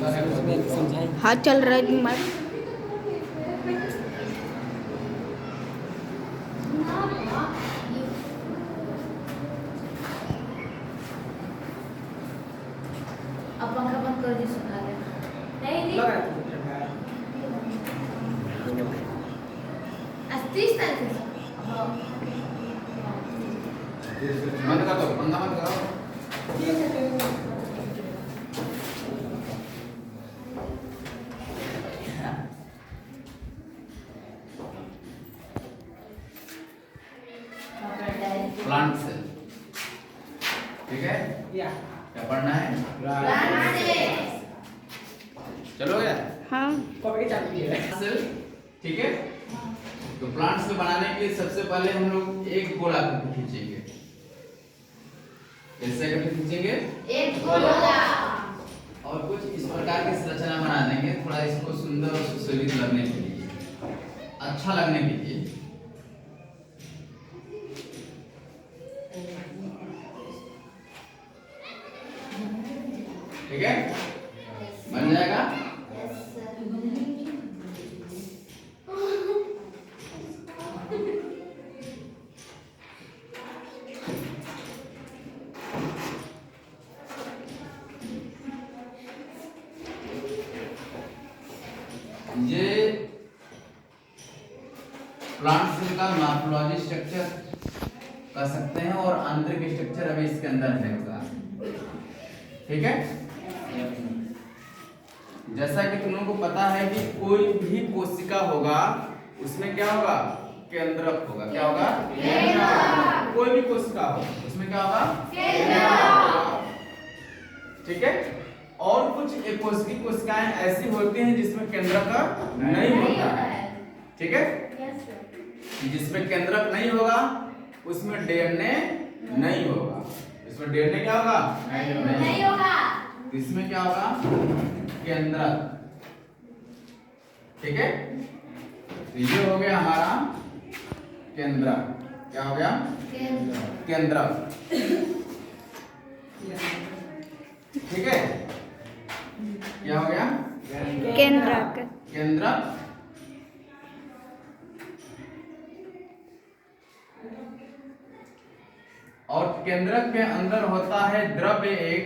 हाथ चल रहा है मत। अब पंखा बंद कर दी सुना दे नहीं आज 30 तारीख से बंद कर दो, पंखा बंद करो। प्लांट सेल, ठीक है? क्या पढ़ना है? चलो गया? हाँ सेल, ठीक है? तो प्लांट सेल बनाने के लिए सबसे पहले हम लोग एक गोला करके खींचेंगे। कैसे करके खींचेंगे? एक गोला और कुछ इस प्रकार की संरचना बना देंगे, थोड़ा इसको सुंदर और सुशोभित लगने के लिए, अच्छा लगने के लिए। ठीक है? बन जाएगा? ये प्लांट सेल का मॉर्फोलॉजी स्ट्रक्चर कर सकते हैं और आंतरिक स्ट्रक्चर अभी इसके अंदर है होगा। ठीक है? जैसा कि तुम लोगों को पता है कि कोई भी कोशिका होगा उसमें क्या होगा? केंद्रक होगा। क्या होगा? केंद्रक। कोई भी कोशिका हो उसमें क्या होगा? केंद्रक। ठीक है? और कुछ कोशिकी कोशिकाएं ऐसी होती हैं जिसमें केंद्रक नहीं होता है। ठीक है? जिसमें केंद्रक नहीं होगा उसमें डीएनए नहीं होगा। इसमें डीएनए क्या होगा? नहीं होगा। इसमें क्या होगा? केंद्रक। ठीक है? तो ये हो गया हमारा केंद्रक। क्या हो गया? केंद्रक। ठीक है? क्या हो गया? केंद्रक। केंद्रक। और केंद्रक के अंदर होता है द्रव्य एक,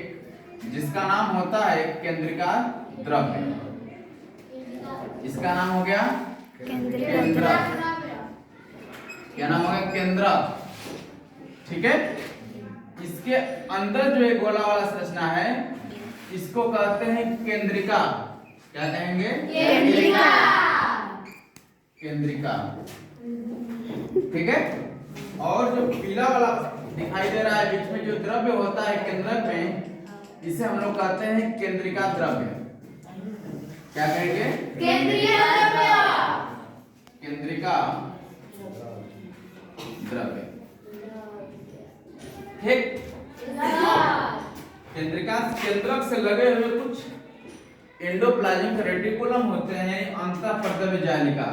जिसका नाम होता है केंद्रिका द्रव्य। इसका नाम हो गया केंद्रक। क्या नाम हो गया? केंद्रक। ठीक है? इसके अंदर जो एक गोला वाला संरचना है इसको कहते हैं केंद्रिका। क्या कहेंगे? केंद्रिका। केंद्रिका। ठीक है? और जो पीला वाला दिखाई दे रहा है बीच में जो द्रव्य होता है केंद्रक में, इसे हम लोग कहते हैं केंद्रिका द्रव्य। क्या कहेंगे? केंद्रीय द्रव्य। केंद्रिका द्रव्य। ठीक? केंद्रिका केंद्रक से लगे हुए कुछ एंडोप्लाज्मिक रेटिकुलम होते हैं, अंतःपर्दव्य जालिका।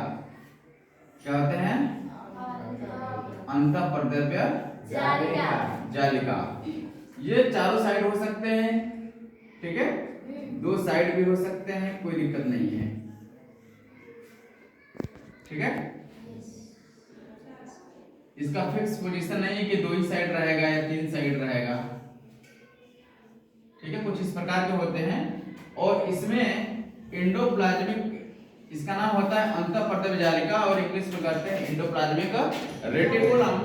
क्या होते हैं? अंतःपर्दव्य जालिका। ये चारों साइड हो सकते हैं। ठीक है? दो साइड भी हो सकते हैं, कोई दिक्कत नहीं है। ठीक है? इसका फिक्स पोजीशन नहीं है कि दो ही साइड रहेगा या तीन साइड रहेगा। ठीक है? कुछ इस प्रकार के होते हैं और इसमें एंडोप्लाज्मिक, इसका नाम होता है अंतःपर्दव्य जालिका और इंग्लिश में कहते हैं एंडोप्लाज्मिक रेटिकुलम।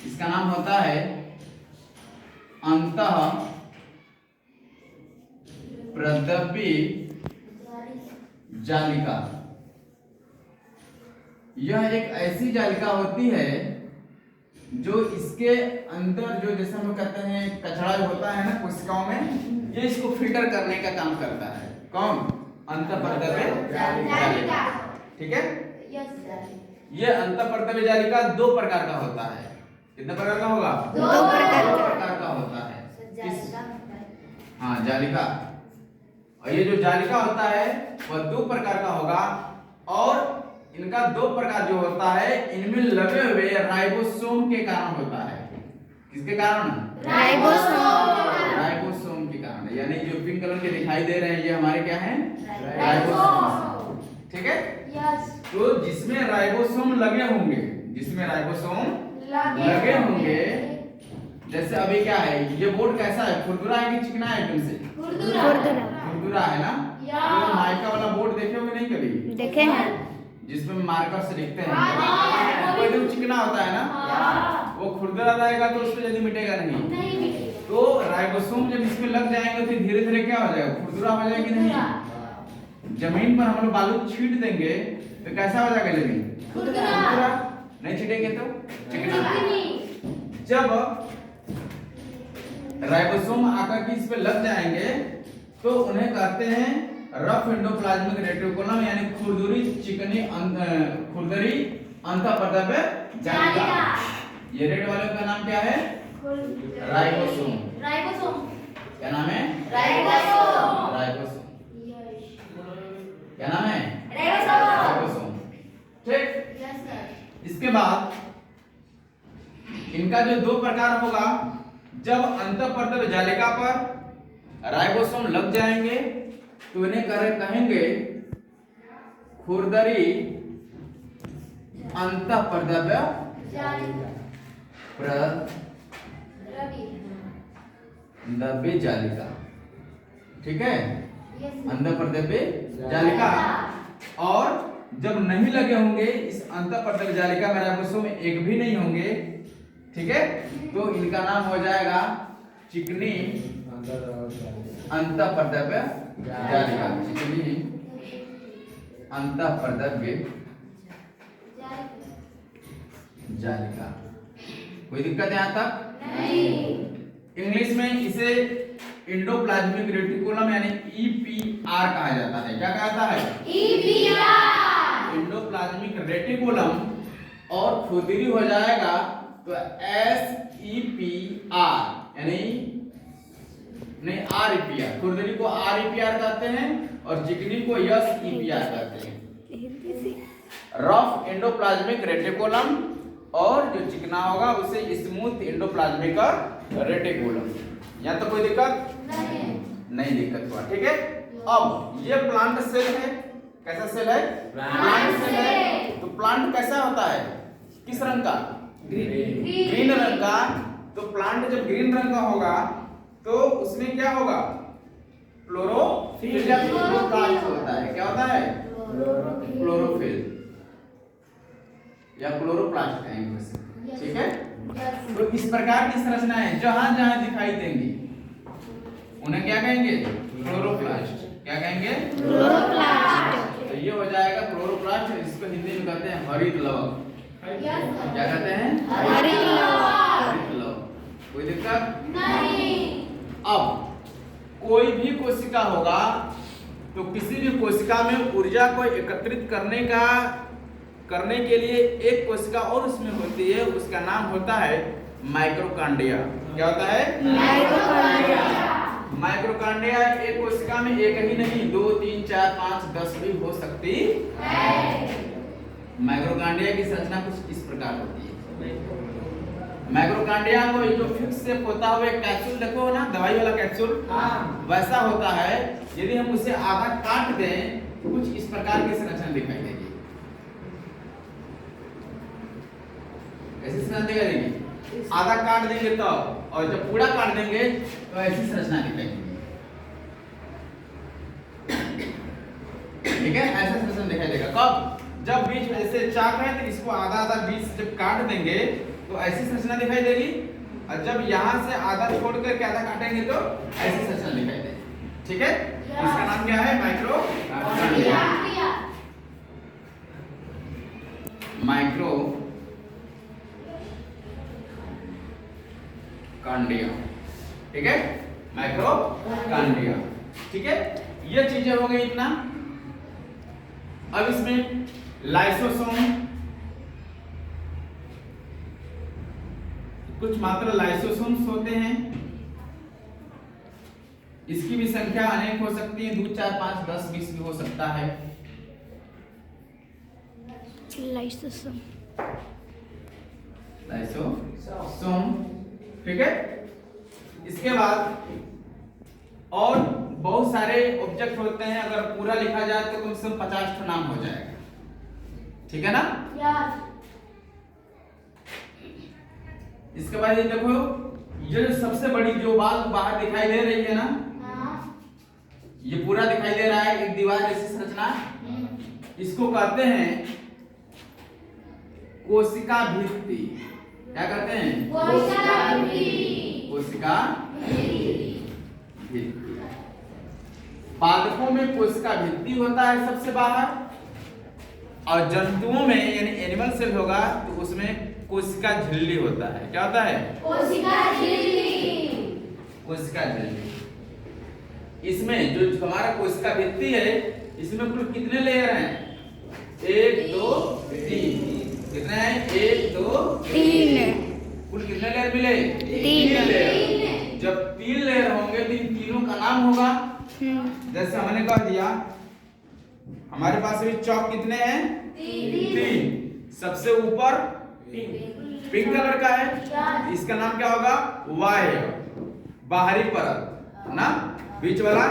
इसका नाम होता है अंतःपर्दव्य जालिका। यह एक ऐसी जालिका होती है जो इसके अंदर जो जैसे हम लोग कहते हैं कचरा जो होता है ना कोशिकाओं में, ये इसको फिल्टर करने का काम करता है। कौन? अंतःपर्दव्य जालिका। ठीक है? ये अंतःपर्दव्य जालिका दो प्रकार का होता है। कितने प्रकार का होगा? दो प्रकार का होता है। हाँ, जालिका। और ये जो जालिका होता है वह दो प्रकार का होगा और इनका दो प्रकार जो होता है इनमें लगे हुए राइबोसोम के कारण होता है। किसके कारण? राइबोसोम। राइबोसोम के कारण, यानी यानी जो पिंक कलर के दिखाई दे रहे हैं ये हमारे क्या हैं? राइबोसोम। ठीक है? यस। तो जिसमें राइबोसोम लगे होंगे, जिसमें राइबोसोम लगे होंगे, जैसे अभी क्या है, ये बोर्ड कैसा है, खुरदुरा है कि चिकना है तुमसे? खुरदुरा है ना? तो माइका वाला बोर्ड देखे होंगे नहीं कभी? देखे हैं। जिसमें मार्कर से लिखते हैं, वो एकदम चिकना होता है ना, वो खुरदुरा रहेगा तो उस पर जल्दी मिटेगा नहीं। तो राइबोसोम जब इसमें लग जाएंगे तो धीरे धीरे क्या हो जाएगा, खुरदुरा हो जाएगी नहीं। जमीन पर हम लोग बालू छीट देंगे तो कैसा हो जाएगा जमीन? खुरदुरा। नहीं छीटेंगे तो चिकना। जब राइबोसोम आकर के इस पे लग जाएंगे तो उन्हें कहते हैं रफ एंडोप्लाज्मिक रेटिकुलम, यानी खुरदुरी चिकनी खुरदरी अंतःपरदव्य जालिका। ये रेड वाले का नाम क्या है? राइबोसोम। क्या नाम है? राइबोसोम। क्या नाम है? राइबोसोम। ठीक। इसके बाद इनका जो दो प्रकार होगा, जब अंतःपरदव्य जालिका पर राइबोसोम लग जाएंगे तो इन्हें कहेंगे खुरदरी अंतःपरदव्य दव्य जालिका। ठीक है? अंतःपरदव्य जालिका। और जब नहीं लगे होंगे इस अंतःपरदव्य जालिका में राइबोसोम एक भी नहीं होंगे, ठीक है, तो इनका नाम हो जाएगा चिकनी अंतःपरदव्य जालिका। चिकनी अंतःपरदव्य जालिका। कोई दिक्कत है यहाँ तक? नहीं। इंग्लिश में इसे एंडोप्लाज्मिक रेटिकुलम यानी EPR कहा जाता है। क्या कहता है? EPR। एंडोप्लाज्मिक रेटिकुलम और खुरदरी हो जाएगा तो SEPR, यानी नहीं REPR। खुरदरी को REPR कहते हैं और चिकनी को SEPR कहते हैं। रफ एंडोप्लाज्मिक रेटिकुलम और जो चिकना होगा उसे स्मूथ एंडोप्लाज्मिक रेटिकुलम। यहाँ तो कोई दिक्कत नहीं दिक्कत हुआ। ठीक है? अब ये प्लांट सेल है। कैसा सेल है? प्लांट सेल है। तो प्लांट कैसा होता है? किस रंग का? ग्रीन रंग का। तो प्लांट जब ग्रीन रंग का होगा तो उसमें क्या होगा? क्लोरोफिल या क्लोरोप्लास्ट होता है। क्या होता है? क्लोरोफिल या क्लोरोप्लास्ट कहेंगे उसे। ठीक है? तो इस प्रकार की संरचना है जहां जहां दिखाई देंगी उन्हें क्या कहेंगे? क्लोरोप्लास्ट। क्या कहेंगे? क्लोरोप्लास्ट। तो ये हो जाएगा क्लोरोप्लास्ट। इसको हिंदी में कहते हैं हरित लवक। क्या कहते हैं? हरित लवक। कोई दिक्कत नहीं। अब कोई भी कोशिका होगा तो किसी भी कोशिका में ऊर्जा को एकत्रित करने के लिए एक कोशिका और उसमें होती है, उसका नाम होता है माइक्रोकांडिया। क्या होता है? माइक्रोकांडिया। माइक्रोकांडिया एक कोशिका में एक ही नहीं 2, 3, 4, 5, 10 भी हो सकती है। माइक्रोकांडिया की संरचना कुछ इस प्रकार होती है। माइक्रोकांडिया को जो फिक्स शेप होता है वो एक कैप्सूल देखो ना, दवाई वाला कैप्सूल, वैसा होता है। यदि हम उसे आधा काट दें तो कुछ इस प्रकार की संरचना दिखाई देगी। ऐसी संरचना दिखाई देगी। आधा काट देंगे तो, और जब पूरा काट देंगे तो ऐसी संरचना दिखाई देगी। ठीक है? ऐसा संरचना दिखाई देगा। कब? जब बीच में ऐसे चाक है तो इसको आधा आधा बीच से जब काट देंगे तो ऐसी संरचना दिखाई देगी, और जब यहाँ से आधा छोड़ करके आधा काटेंगे तो ऐसी संरचना दिखाई देगी। ठीक है? इसका नाम क्या है? माइक्रोकांडिया। माइक्रोकांडिया। ठीक है? माइक्रोकांडिया। ठीक है? ये चीजें हो गई इतना। अब इसमें लाइसोसोम, कुछ मात्र लाइसोसोम्स होते हैं। इसकी भी संख्या अनेक हो सकती है, 2, 4, 5, 10, 20 भी हो सकता है। लाइसोसोम। लाइसोसोम। ठीक है? इसके बाद और बहुत सारे ऑब्जेक्ट होते हैं, अगर पूरा लिखा जाए तो कम से कम 50 नाम हो जाएगा। ठीक है ना? इसके बाद ये देखो, ये जो सबसे बड़ी जो बात बाहर दिखाई दे रही है ना, ये पूरा दिखाई दे रहा है एक दीवार जैसी संरचना, इसको कहते हैं कोशिका भित्ति। क्या कहते हैं? कोशिका भित्ति। पादपों में कोशिका भित्ति होता है सबसे बाहर, और जंतुओं में यानी एनिमल सेल होगा तो उसमें कोशिका झिल्ली होता है। क्या होता है? कोशिका झिल्ली। इसमें जो हमारा कोशिका भित्ति है, इसमें कुल कितने लेयर हैं? 1 2 3। कितने हैं? 1 2 3। कुल कितने लेयर मिले? 3 लेयर। जब 3 लेयर होंगे तो इन तीनों का नाम होगा, जैसे हमने कह दिया, हमारे पास अभी चौक कितने हैं? 3। सबसे ऊपर पिंक कलर का है, इसका नाम क्या होगा? वायर, बाहरी परत ना। बीच वाला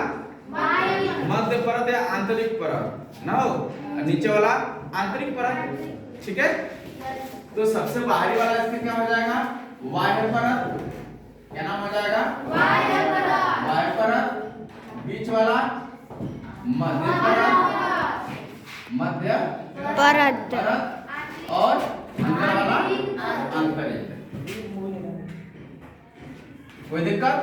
मध्य परत या आंतरिक परत ना हो, और नीचे वाला आंतरिक परत। ठीक है, तो सबसे बाहरी वाला इसका क्या हो जाएगा? वायर परत। क्या नाम हो जाएगा? वायर परत। बीच वाला मध्य परत और अंदर वाला आंतरिक। कोई दिक्कत?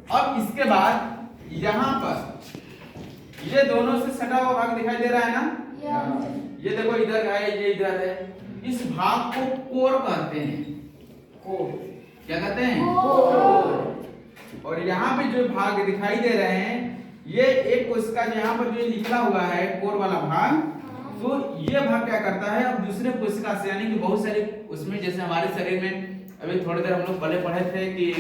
अब इसके बाद यहाँ पर ये दोनों से सटा हुआ भाग दिखाई दे रहा है ना, ये देखो इधर है, ये इधर है। इस भाग को कोर कहते हैं। क्या कहते हैं? कोर। और यहाँ पे जो भाग दिखाई दे रहे हैं, ये एक कोशिका यहाँ पर जो निकला हुआ है कोर वाला भाग, तो ये भाग क्या करता है, अब दूसरे कोशिका से, यानी कि बहुत सारे उसमें, जैसे हमारे शरीर में अभी थोड़ी देर हम लोग पहले पढ़े थे कि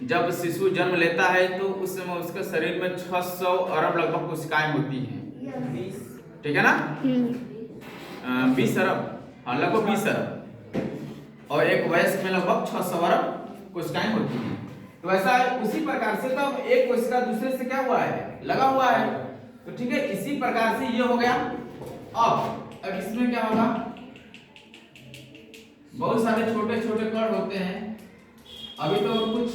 जब शिशु जन्म लेता है तो उस समय उसके शरीर में 600 अरब लगभग कोशिकाएं होती हैं। ठीक है ना? 20 अरब, हाँ लगभग 20 अरब, और एक वयस्क में लगभग 600 अरब कोशिकाएं होती हैं। तो ऐसा उसी प्रकार से तो एक कोशिका दूसरे से क्या हुआ है? लगा हुआ है। तो ठीक है, इसी प्रकार से ये हो गया। अब इसमें क्या होगा? बहुत सारे छोटे छोटे कण होते हैं। अभी तो कुछ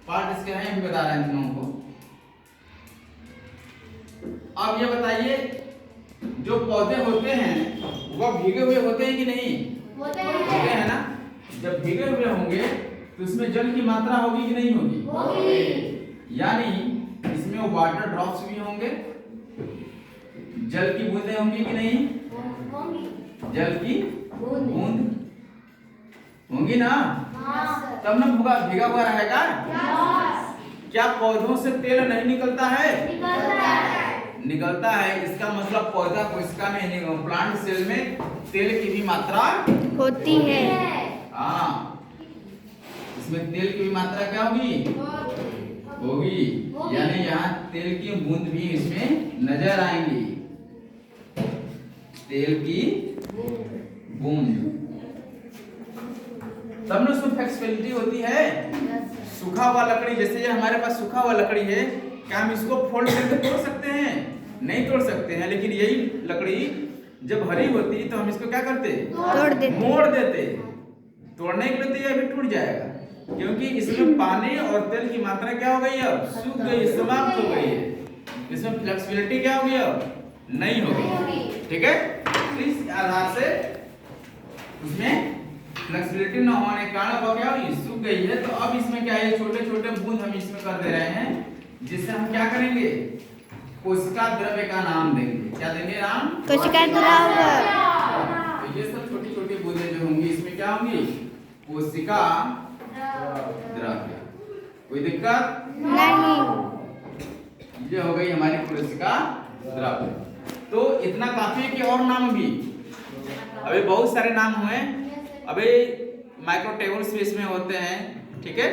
पार्ट इसके हैं, अभी बता रहे हैं तुम लोगों को। अब ये बताइए, जो पौधे होते हैं वह भीगे हुए होते हैं कि नहीं? होते हैं ना। जब भीगे हुए होंगे तो इसमें जल की मात्रा होगी कि नहीं होगी? यानी इसमें वाटर ड्रॉप्स भी होंगे, जल की बूंदें होंगी कि नहीं? जल की बूंद होंगी ना, तब ना भीगा हुआ रहेगा। क्या पौधों से तेल नहीं निकलता है? निकलता है। इसका मतलब पौधा कोशिका में, प्लांट सेल में तेल की भी मात्रा होती है। हाँ, इसमें तेल की भी मात्रा क्या होगी? यानी यहाँ तेल की बूंद भी इसमें नजर आएंगी। तेल की बूंद, तब ना उसमें फ्लेक्सिबिलिटी होती है। सूखा हुआ लकड़ी, जैसे ये हमारे पास सूखा हुआ लकड़ी है, क्या हम इसको फोल्ड करके तोड़ सकते हैं? नहीं तोड़ सकते हैं। लेकिन यही लकड़ी जब हरी होती तो हम इसको क्या करते? तोड़ देते, मोड़ देते। तोड़ने के लिए तो ये भी टूट जाएगा, क्योंकि इसमें पानी और तेल की मात्रा क्या हो गई? अब सूख गई, समाप्त हो गई है। इसमें फ्लेक्सिबिलिटी क्या होगी? अब नहीं होगी। ठीक है, इस आधार से उसमें फ्लेक्सिबिलिटी न होने के कारण वो क्या हुई? सूख गई है। तो अब इसमें क्या है? छोटे छोटे बूंद हम इसमें कर दे रहे हैं, जिससे हम क्या करेंगे? कोशिका द्रव्य का नाम देंगे। क्या देंगे नाम? कोशिका द्रव्य। तो ये सब छोटी छोटी बूंदें जो होंगी इसमें क्या होंगी? कोशिका द्रव्य। कोई दिक्कत नहीं। ये हो गई हमारी कोशिका द्रव्य। तो इतना काफी है कि और नाम भी, अभी बहुत सारे नाम हुए। अभी माइक्रोटेबल्स भी इसमें होते हैं। ठीक है,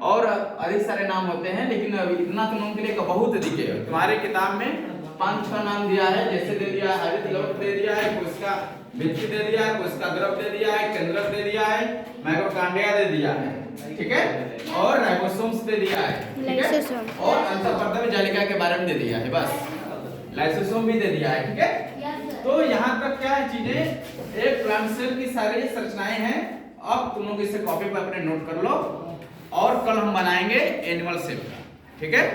और अधिक सारे नाम होते हैं, लेकिन अभी इतना तुम लोगों के लिए बहुत अधिक है। तुम्हारे किताब में 5-6 नाम दिया है, जैसे दे दिया है हरित लवण दे दिया है, कोशिका भित्ति दे दिया है, कोशिका द्रव्य दे दिया है, केंद्रक दे दिया है, माइक्रोकांडिया दे दिया है। ठीक है, और राइबोसोम्स दे दिया है, ठीक है, लाइसोसोम। और अंतःपर्दम जालिका के बारे में दे दिया है, बस लाइसोसोम भी दे दिया है, ठीक है। तो यहाँ तक क्या है चीजें, एक प्लांट सेल की सारी संरचनाएं हैं। अब तुम लोग इसे कॉपी पर अपने नोट कर लो, और कल हम बनाएंगे एनिमल सेल का, ठीक है।